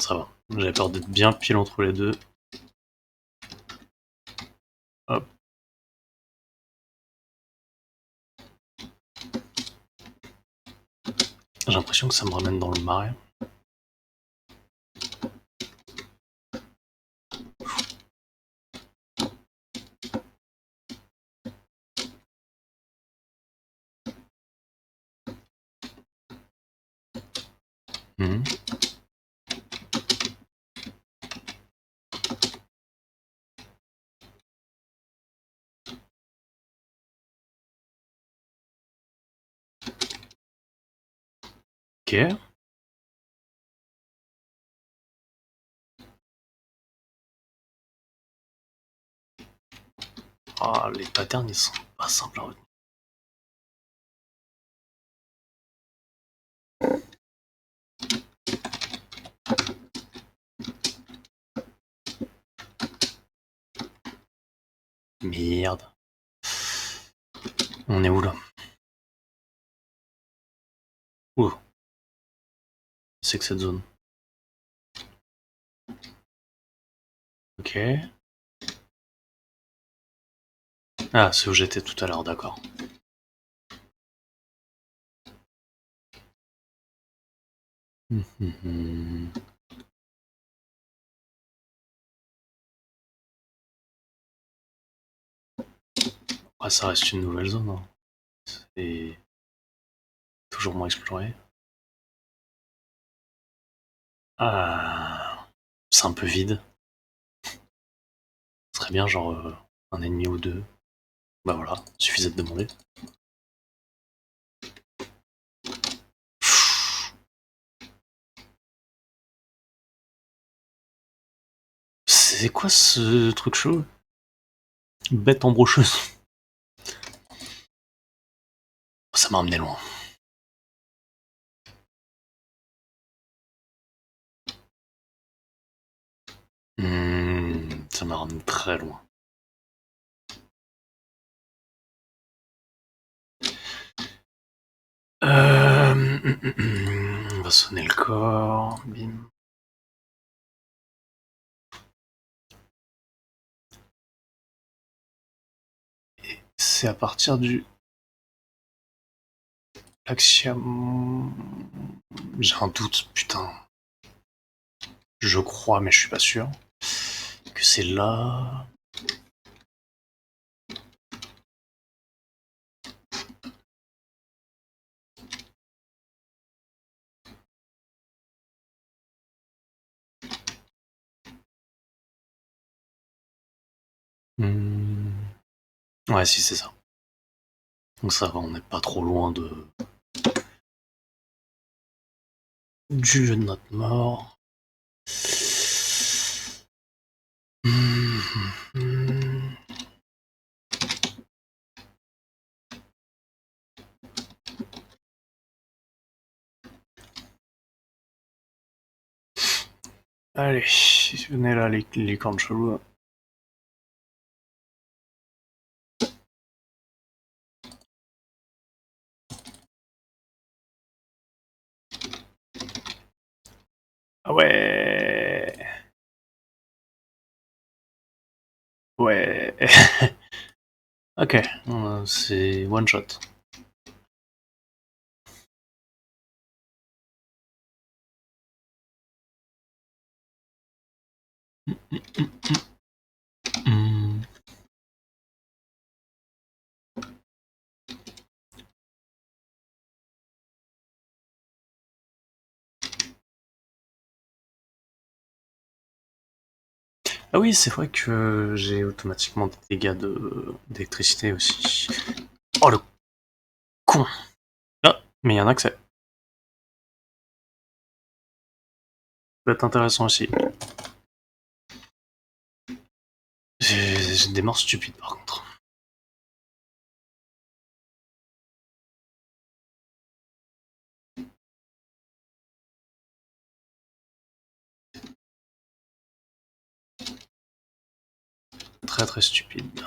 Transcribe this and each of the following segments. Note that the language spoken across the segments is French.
Ça va. J'avais peur d'être bien pile entre les deux. Hop. J'ai l'impression que ça me ramène dans le marais. Mhm. Ok. Ah, les patterns, ils sont pas simples à retenir. Merde. On est où là? Ouh. C'est que cette zone. Ok. Ah, c'est où j'étais tout à l'heure, d'accord. Ah, ça reste une nouvelle zone. Hein. C'est toujours moins exploré. Ah, c'est un peu vide. Ce serait bien, genre, un ennemi ou deux. Bah voilà, suffisait de demander. C'est quoi ce truc chaud? Bête embrocheuse. Ça m'a emmené loin. Ça m'a ramené très loin. On va sonner le corps. Bim. C'est à partir du Axiom. J'ai un doute, putain. Je crois, mais je suis pas sûr. Que c'est là. Hmm. Ouais, si, c'est ça. Donc ça va, on n'est pas trop loin du lieu de notre mort. Hmm. Allez, venez là, les cornes cheloues. Ah ouais. Ouais. Ok, c'est one shot. Hmm. Ah oui, c'est vrai que j'ai automatiquement des dégâts d'électricité aussi. Oh le con. Ah, mais il y en a que ça peut être intéressant aussi. J'ai des morts stupides par contre. Très très stupides.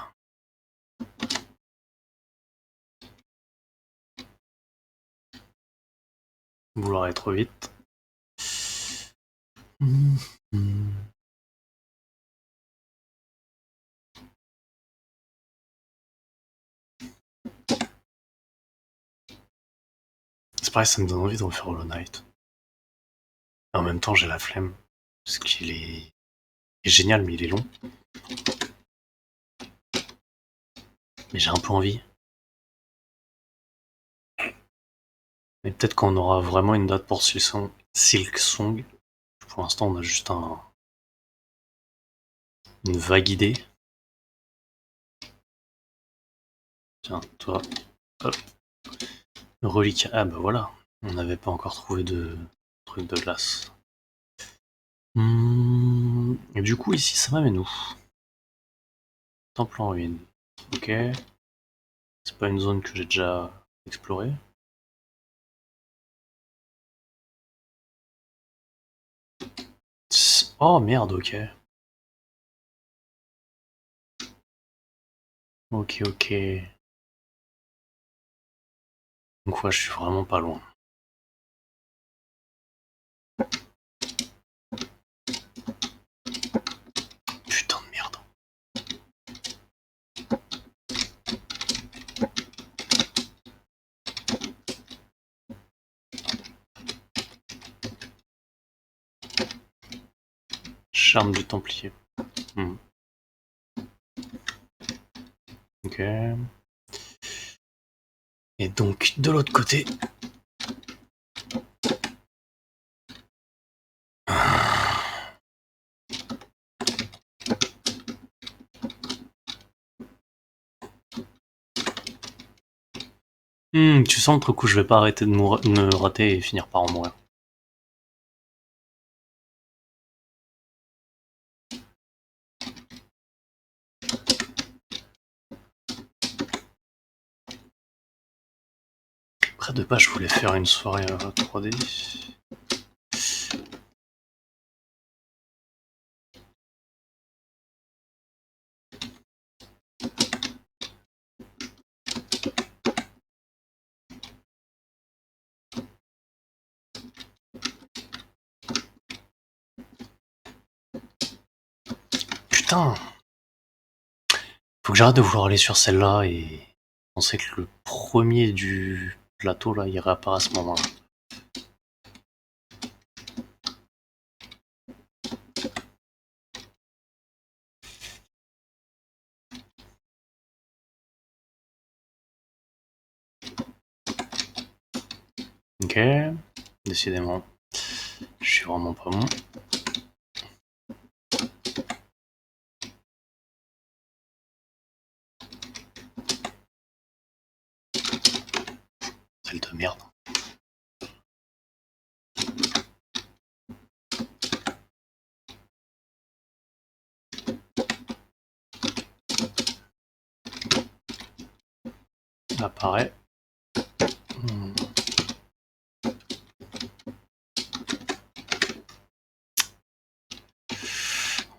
Vouloir aller trop vite. C'est pareil, ça me donne envie de refaire Hollow Knight. Et en même temps, j'ai la flemme. Parce qu'il est génial, mais il est long. Mais j'ai un peu envie. Mais peut-être qu'on aura vraiment une date pour Silk Song. Pour l'instant, on a juste une vague idée. Tiens, toi, hop. Relique. Ah bah voilà. On n'avait pas encore trouvé de truc de glace. Et du coup, ici, ça m'amène où? Temple en ruine. Ok. C'est pas une zone que j'ai déjà explorée. Oh merde, ok. Ok, ok. Donc ouais, je suis vraiment pas loin. Putain de merde. Charme du Templier. Ok. Et donc, de l'autre côté... Tu sens le truc où je vais pas arrêter de me rater et finir par en mourir. Après de base, je voulais faire une soirée 3D. Putain! Faut que j'arrête de vouloir aller sur celle-là et penser que le premier du plateau là, il réapparaît à ce moment-là. Ok. Décidément. Je suis vraiment pas bon. Celle de merde. Apparaît. On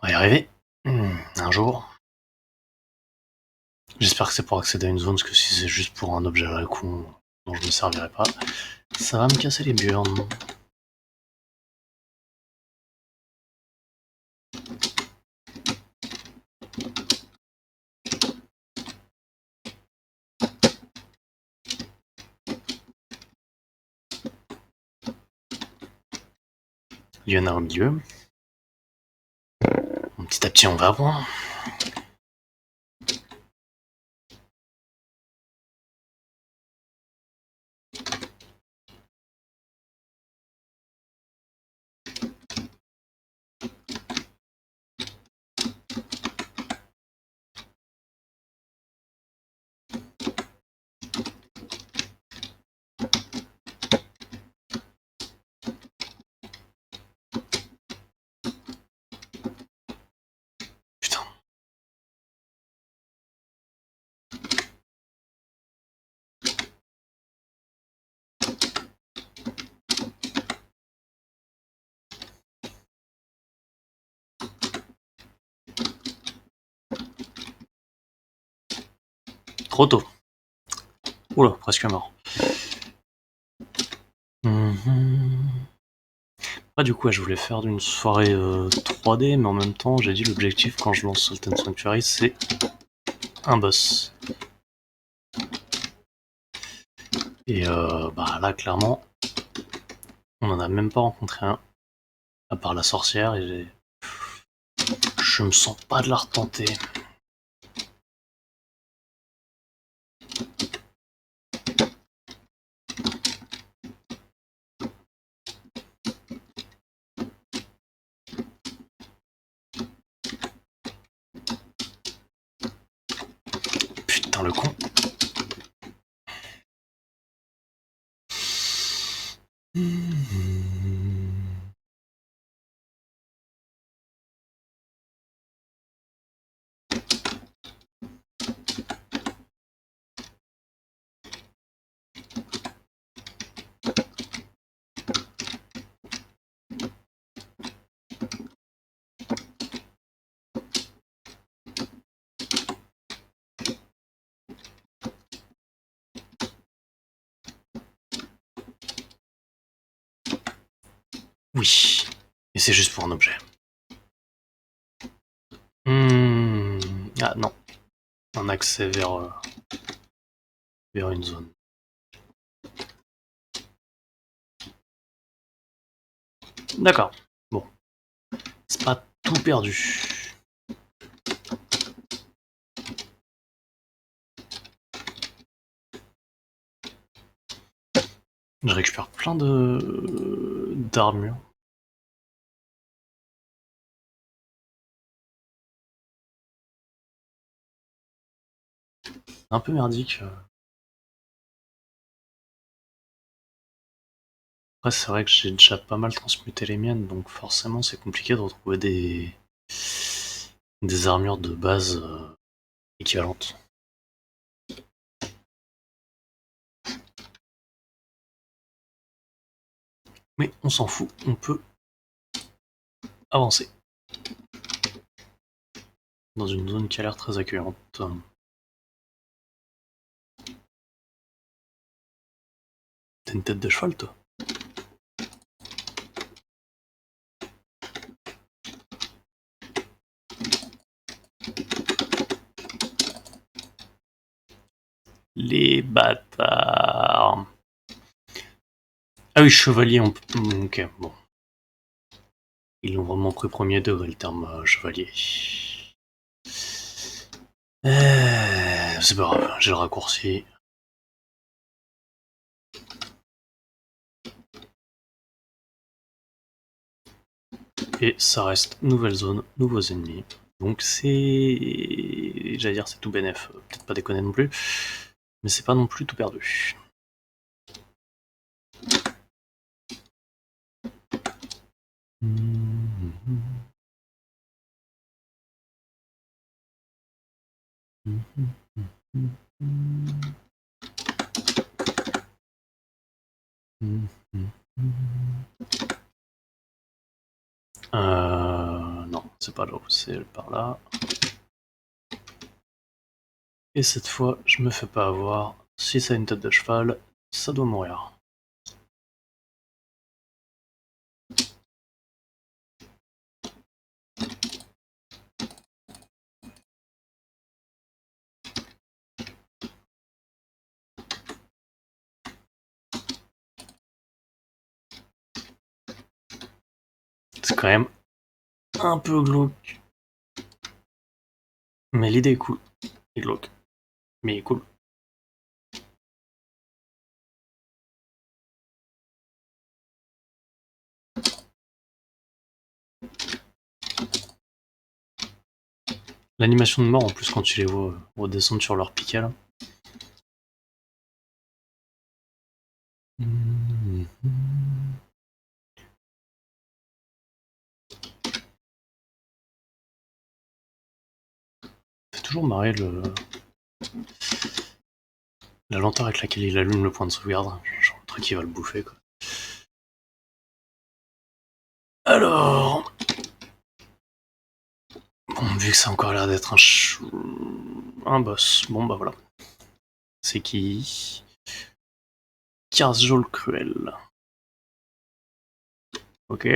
va y arriver. Un jour. J'espère que c'est pour accéder à une zone, parce que si c'est juste pour un objet à la con dont je me servirai pas, ça va me casser les burnes. Il y en a au milieu. Petit à petit, on va voir. Putain. Trop tôt. Oula, presque mort. Du coup, ouais, je voulais faire une soirée 3D, mais en même temps, j'ai dit l'objectif quand je lance Salt and Sanctuary, c'est un boss. Et là, clairement, on en a même pas rencontré un, à part la sorcière, et je me sens pas de la retenter. Putain, le con. Oui, et c'est juste pour un objet. Ah non, un accès vers une zone. D'accord, bon, c'est pas tout perdu. Je récupère plein d'armures. Un peu merdique. Après, c'est vrai que j'ai déjà pas mal transmuté les miennes, donc forcément, c'est compliqué de retrouver des armures de base équivalentes. Mais on s'en fout, on peut avancer. Dans une zone qui a l'air très accueillante. T'as une tête de cheval, toi? Les bâtards. Ah oui, chevalier, ok, bon. Ils l'ont vraiment pris premier degré, le terme chevalier. C'est pas grave, j'ai le raccourci. Et ça reste nouvelle zone, nouveaux ennemis. Donc c'est... J'allais dire c'est tout bénef, peut-être pas déconner non plus. Mais c'est pas non plus tout perdu. Non, c'est pas là, c'est par là. Et cette fois, je me fais pas avoir. Si ça a une tête de cheval, ça doit mourir. C'est quand même un peu glauque. Mais l'idée est cool. Et glauque. Mais cool. L'animation de mort, en plus, quand tu les vois redescendre sur leur piquet, là. Ça fait toujours marrer la lenteur avec laquelle il allume le point de sauvegarde. Genre, le truc, il va le bouffer, quoi. Alors... Bon, vu que ça a encore l'air d'être un boss, bon bah voilà. C'est qui? Karzul Cruel. Ok.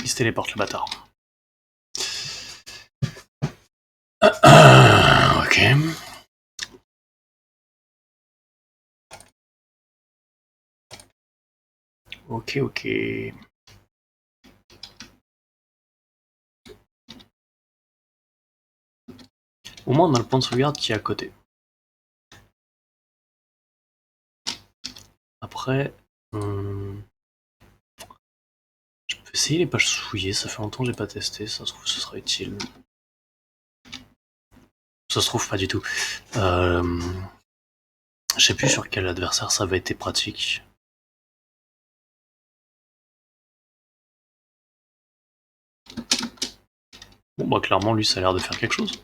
Il se téléporte le bâtard. Ok. Ok, ok. Au moins on a le point de sauvegarde qui est à côté. Après, je peux essayer les pages souillées, ça fait longtemps que j'ai pas testé, ça se trouve ce sera utile. Ça se trouve pas du tout. Je sais plus sur quel adversaire ça avait été pratique. Bon bah clairement lui ça a l'air de faire quelque chose.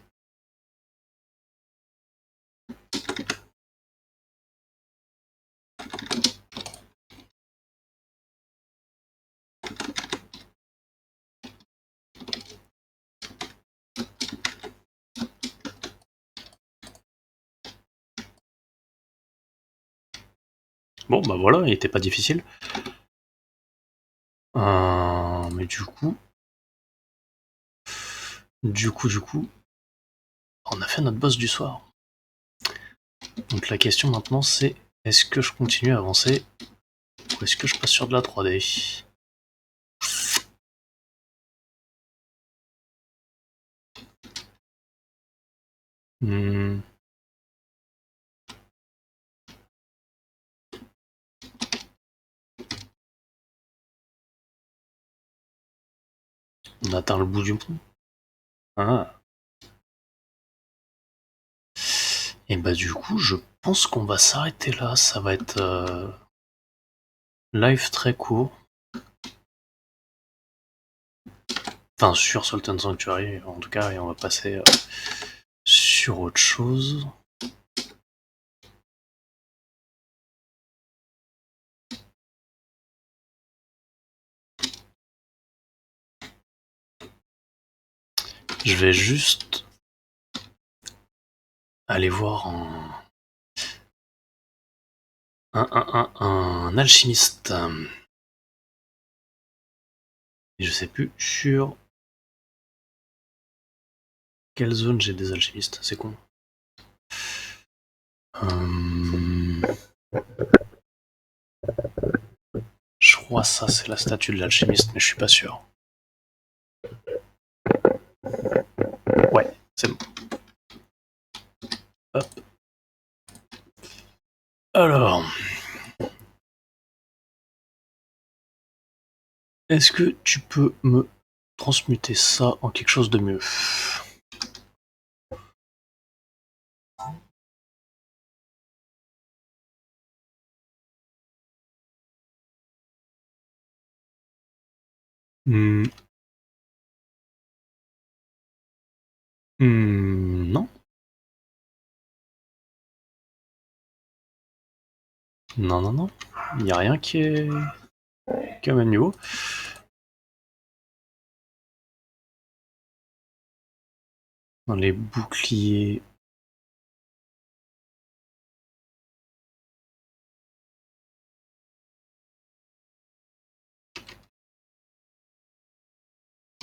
Bon bah voilà, il était pas difficile. Mais du coup, on a fait notre boss du soir. Donc la question maintenant c'est, est-ce que je continue à avancer ou est-ce que je passe sur de la 3D? Hmm. On atteint le bout du pont. Ah. Et bah du coup, je pense qu'on va s'arrêter là. Ça va être live très court. Enfin, sur Sultan Sanctuary, en tout cas, et on va passer sur autre chose. Je vais juste aller voir un alchimiste. Et je sais plus sur quelle zone j'ai des alchimistes, c'est con. Je crois ça c'est la statue de l'alchimiste, mais je suis pas sûr. Ouais, c'est bon. Hop. Alors, est-ce que tu peux me transmuter ça en quelque chose de mieux? Hmm. Non. Non, non, non. Il n'y a rien qui est au même niveau. Dans les boucliers.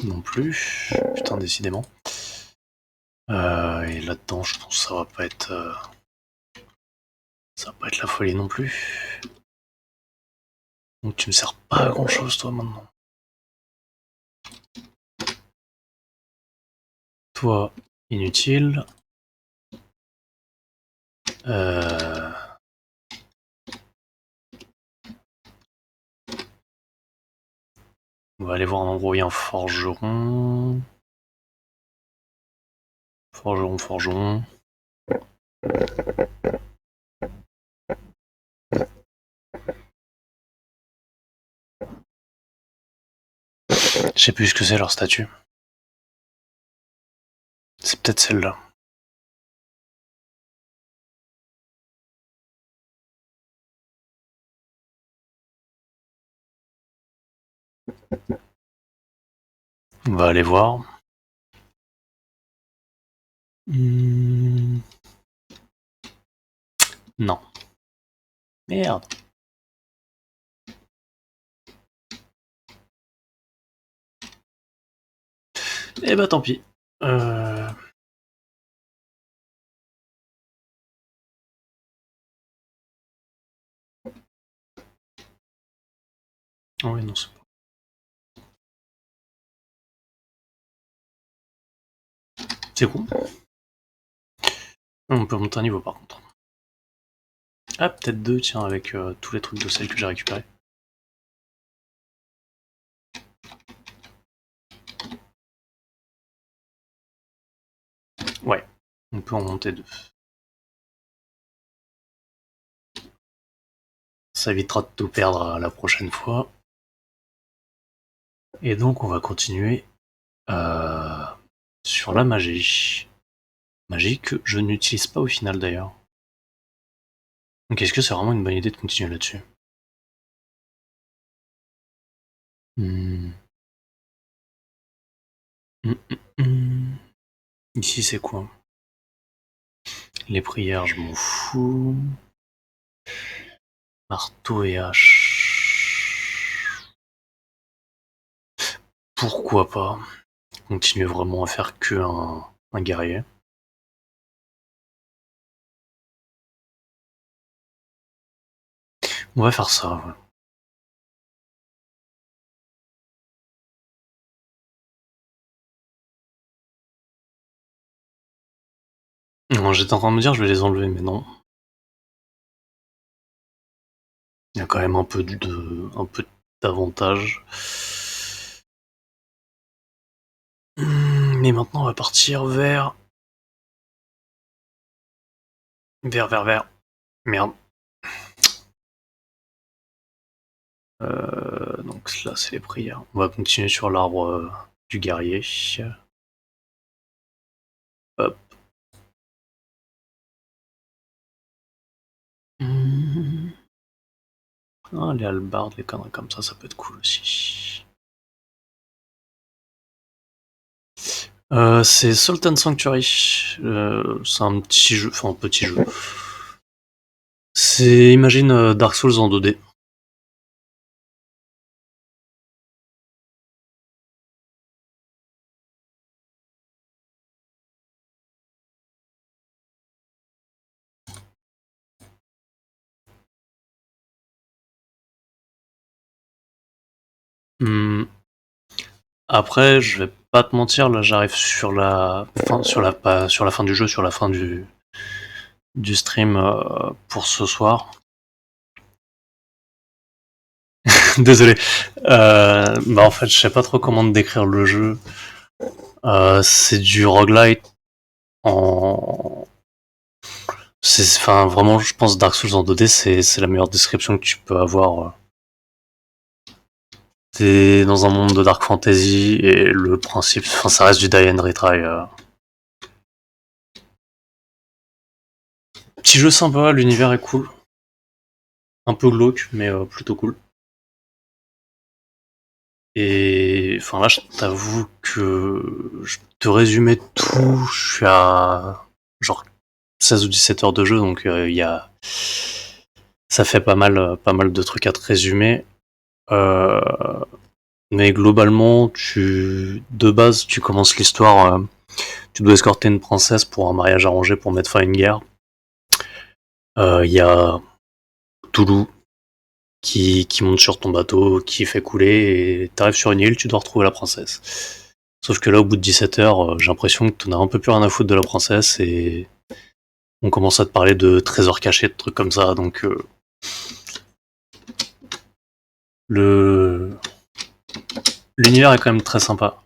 Non plus. Putain, décidément. Et là-dedans, je pense que ça va pas être. Ça va pas être la folie non plus. Donc tu me sers pas à grand chose toi maintenant. Toi, inutile. Euh... On va aller voir un endroit où il y a un forgeron. Forgeron, forgeron. Je sais plus ce que c'est leur statue. C'est peut-être celle-là. On va aller voir. Non. Merde. Eh bah tant pis. Ah oui, non, c'est pas. C'est cool. On peut monter un niveau par contre. Ah, peut-être 2, tiens, avec tous les trucs de sel que j'ai récupérés. Ouais, on peut en monter 2. Ça évitera de tout perdre la prochaine fois. Et donc on va continuer sur la magie. Magie que je n'utilise pas au final d'ailleurs. Donc est-ce que c'est vraiment une bonne idée de continuer là-dessus? Hmm. Ici c'est quoi? Les prières, je m'en fous. Marteau et hache. Pourquoi pas continuer vraiment à faire que un guerrier. On va faire ça. Ouais. Non, j'étais en train de me dire je vais les enlever, mais non. Il y a quand même un peu d'avantage. Mais maintenant on va partir vers. Merde. Donc là c'est les prières. On va continuer sur l'arbre du guerrier. Hop. Ah, les hallebardes, les conneries comme ça peut être cool aussi. C'est Sultan Sanctuary. C'est un petit jeu, enfin un petit jeu. C'est, imagine Dark Souls en 2D. Hmm. Après, je vais pas te mentir, là j'arrive sur la fin, sur la fin du jeu, sur la fin du stream pour ce soir. Désolé. Bah en fait, je sais pas trop comment te décrire le jeu. C'est du roguelite en. Enfin, vraiment, je pense Dark Souls en 2D, c'est la meilleure description que tu peux avoir. T'es dans un monde de Dark Fantasy et le principe, enfin, ça reste du die and retry. Petit jeu sympa, l'univers est cool. Un peu glauque, mais plutôt cool. Et enfin là, je t'avoue que je te résumais tout, je suis à genre 16 ou 17 heures de jeu, donc il y a ça fait pas mal de trucs à te résumer. Euh, mais globalement, de base, tu commences l'histoire, tu dois escorter une princesse pour un mariage arrangé pour mettre fin à une guerre. Il y a Toulouse qui monte sur ton bateau, qui fait couler, et t'arrives sur une île, tu dois retrouver la princesse. Sauf que là, au bout de 17 heures, j'ai l'impression que t'en as un peu plus rien à foutre de la princesse, et on commence à te parler de trésors cachés, de trucs comme ça, donc le l'univers est quand même très sympa.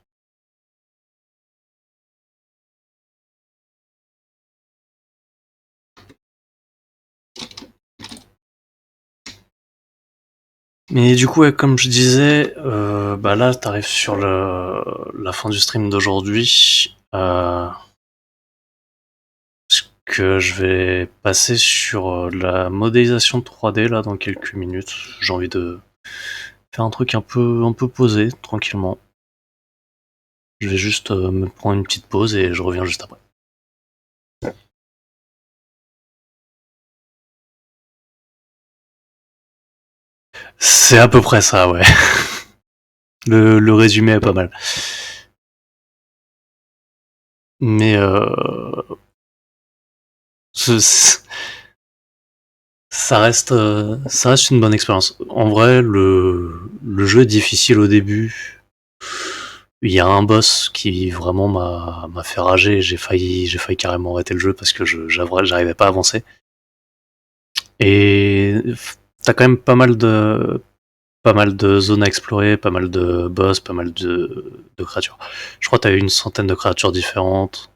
Mais du coup, ouais, comme je disais, bah là, t'arrives sur la fin du stream d'aujourd'hui. Que je vais passer sur la modélisation 3D là dans quelques minutes. J'ai envie de faire un truc un peu posé, tranquillement. Je vais juste me prendre une petite pause et je reviens juste après. C'est à peu près ça, ouais. Le résumé est pas mal. Mais ce- ça reste une bonne expérience. En vrai, le jeu est difficile au début. Il y a un boss qui vraiment m'a fait rager. J'ai failli carrément arrêter le jeu parce que j'arrivais pas à avancer. Et t'as quand même pas mal de zones à explorer, pas mal de boss, pas mal de créatures. Je crois que t'as une centaine de créatures différentes.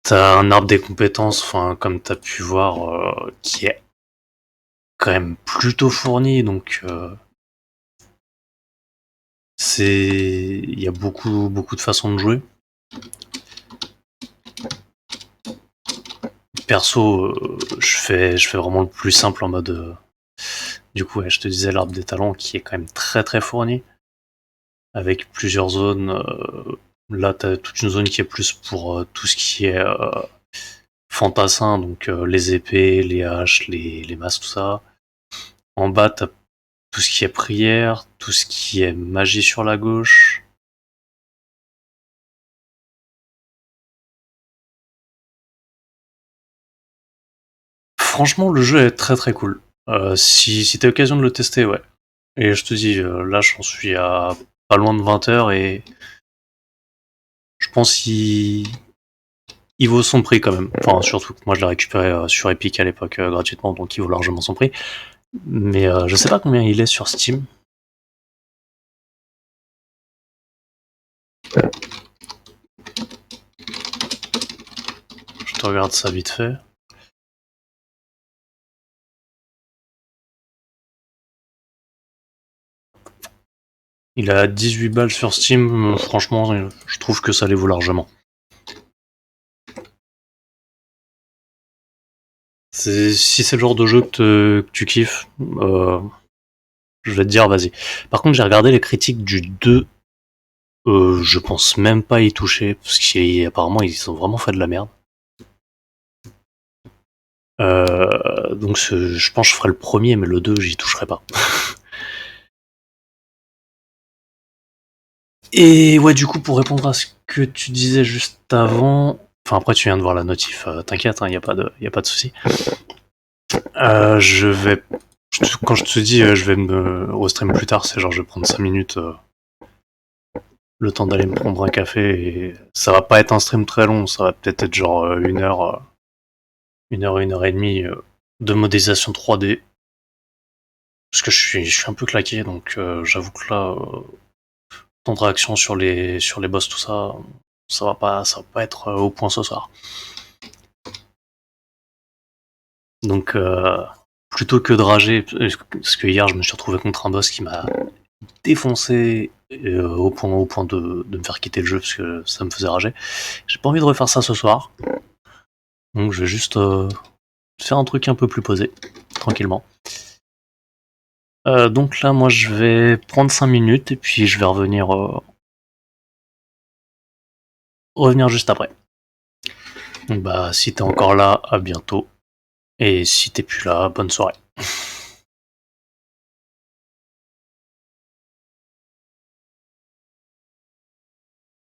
T'as un arbre des compétences, enfin comme t'as pu voir, qui est quand même plutôt fourni, donc il y a beaucoup de façons de jouer. Perso, je fais vraiment le plus simple en mode. Du coup, ouais, je te disais l'arbre des talents qui est quand même très fourni, avec plusieurs zones. Là, t'as toute une zone qui est plus pour tout ce qui est fantassin, donc les épées, les haches, les masses, tout ça. En bas, t'as tout ce qui est prière, tout ce qui est magie sur la gauche. Franchement, le jeu est très cool. Si t'as l'occasion de le tester, ouais. Et je te dis, là, j'en suis à pas loin de 20 heures et je pense qu'il vaut son prix quand même. Enfin, surtout que moi, je l'ai récupéré sur Epic à l'époque gratuitement, donc il vaut largement son prix. Mais je sais pas combien il est sur Steam. Je te regarde ça vite fait. Il a 18 balles sur Steam. Franchement, je trouve que ça les vaut largement. Si c'est le genre de jeu que tu kiffes, je vais te dire vas-y. Par contre, j'ai regardé les critiques du 2. Je pense même pas y toucher, parce qu'apparemment ils ont vraiment fait de la merde. Donc je pense que je ferai le premier, mais le 2 j'y toucherai pas. Et ouais, du coup, pour répondre à ce que tu disais juste avant, enfin après tu viens de voir la notif, t'inquiète, il y a pas de souci. Je vais, quand je te dis, je vais me restream plus tard, c'est genre je vais prendre 5 minutes, le temps d'aller me prendre un café, et ça va pas être un stream très long, ça va peut-être être genre une heure et demie de modélisation 3D. Parce que je suis un peu claqué, donc j'avoue que là, temps de réaction sur les boss, tout ça, ça va pas être au point ce soir. Donc, plutôt que de rager, parce que hier je me suis retrouvé contre un boss qui m'a défoncé au point de me faire quitter le jeu parce que ça me faisait rager. J'ai pas envie de refaire ça ce soir, donc je vais juste faire un truc un peu plus posé, tranquillement. Donc là, moi, je vais prendre 5 minutes et puis je vais revenir juste après. Donc bah, si t'es encore là, à bientôt. Et si t'es plus là, bonne soirée.